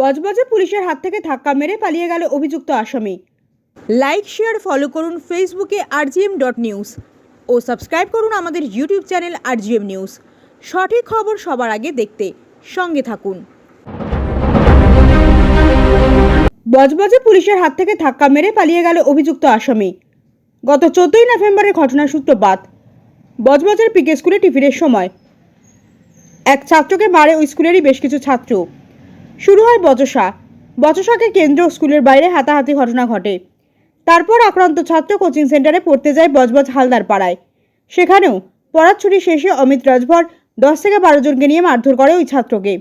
বজবজে পুলিশের হাত থেকে ধাক্কা মেরে পালিয়ে গেল অভিযুক্ত আসামি। লাইক শেয়ার ফলো করুন ফেসবুকে rgm.news ও সাবস্ক্রাইব করুন আমাদের ইউটিউব চ্যানেল rgm নিউজ। সঠিক খবর সবার আগে দেখতে সঙ্গে থাকুন। বজবজে পুলিশের হাত থেকে ধাক্কা মেরে পালিয়ে গেল অভিযুক্ত আসামি। গত 14ই নভেম্বরের ঘটনার সূত্রপাত। বজবজের পিকে স্কুলে টিফিনের সময় এক ছাত্রকে মারে ওই স্কুলেরই বেশ কিছু ছাত্র। শুরু হয় বচসাকে কেন্দ্র স্কুলের বাইরে হাতাহাতি ঘটনা ঘটে। তারপর আক্রান্ত ছাত্র কোচিং সেন্টারে পড়তে যায় বজবজ হালদার পাড়ায়। সেখানেও পড়ার ছুটি শেষে অমিত রাজভর 10 থেকে 12 জনকে নিয়ে মারধর করে ওই ছাত্রকে।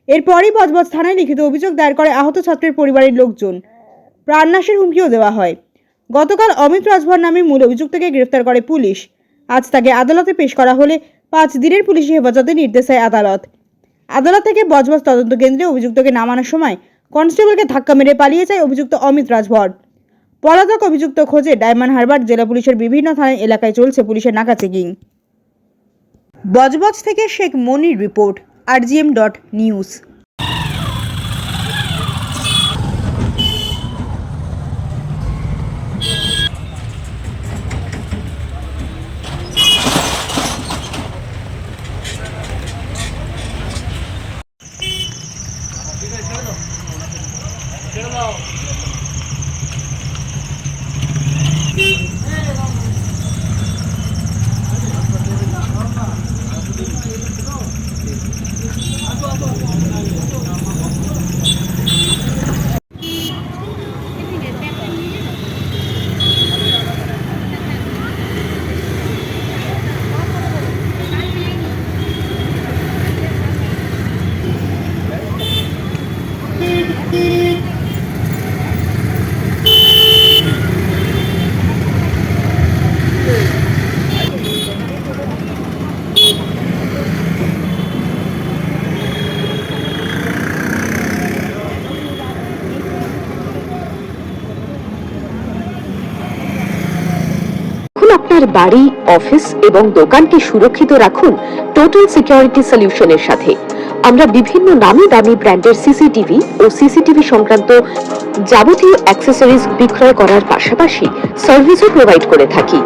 এরপরই বজবজ থানায় লিখিত অভিযোগ দায়ের করে আহত ছাত্রের পরিবারের লোকজন। প্রাণনাশের হুমকিও দেওয়া হয়। গতকাল অমিত রাজভর নামে মূল অভিযুক্তকে গ্রেফতার করে পুলিশ। আজ তাকে আদালতে পেশ করা হলে 5 দিনের পুলিশি হেফাজতে নির্দেশ দেয় আদালত। আদালত থেকে বজবজ তদন্ত কেন্দ্রে অভিযুক্তকে নামানোর সময় কনস্টেবলকে ধাক্কা মেরে পালিয়ে যায় অভিযুক্ত অমিত রাজভর। পলাতক অভিযুক্ত খোঁজে ডায়মন্ড হারবার জেলা পুলিশের বিভিন্ন থানায় এলাকায় চলছে পুলিশের নাকা চেকিং। বজবজ থেকে শেখ মনির রিপোর্ট, rgm.news। আপনার বাড়ি, অফিস এবং দোকানকে সুরক্ষিত রাখুন টোটাল সিকিউরিটি সলিউশনের সাথে। আমরা বিভিন্ন নামি দামি ব্র্যান্ডের সিসিটিভি ও সিসিটিভি সংক্রান্ত যাবতীয় অ্যাক্সেসরিজ বিক্রয় করার পাশাপাশি সার্ভিসও প্রোভাইড করে থাকি।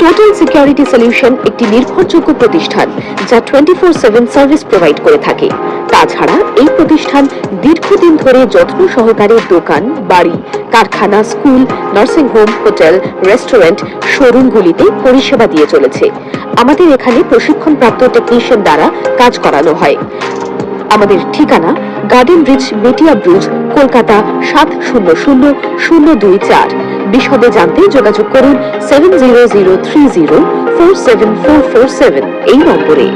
টোটাল সিকিউরিটি সলিউশন একটি নির্ভরযোগ্য প্রতিষ্ঠান যা 24/7 সার্ভিস প্রোভাইড করে থাকে। তাছাড়া এই প্রতিষ্ঠান দীর্ঘদিন ধরে যত্ন সহকারে দোকান, বাড়ি, কারখানা, school, nursing home, hotel, restaurant, শোরুমগুলিতে পরিষেবা দিয়ে চলেছে। আমাদের এখানে প্রশিক্ষণপ্রাপ্ত টেকনিশিয়ান দ্বারা কাজ করানো হয়। আমাদের ঠিকানা গার্ডেন ব্রিজ, মেটিয়া ব্রিজ, কলকাতা 700024। বিশদে জানতে যোগাযোগ করুন 7003047447 এই নম্বরে।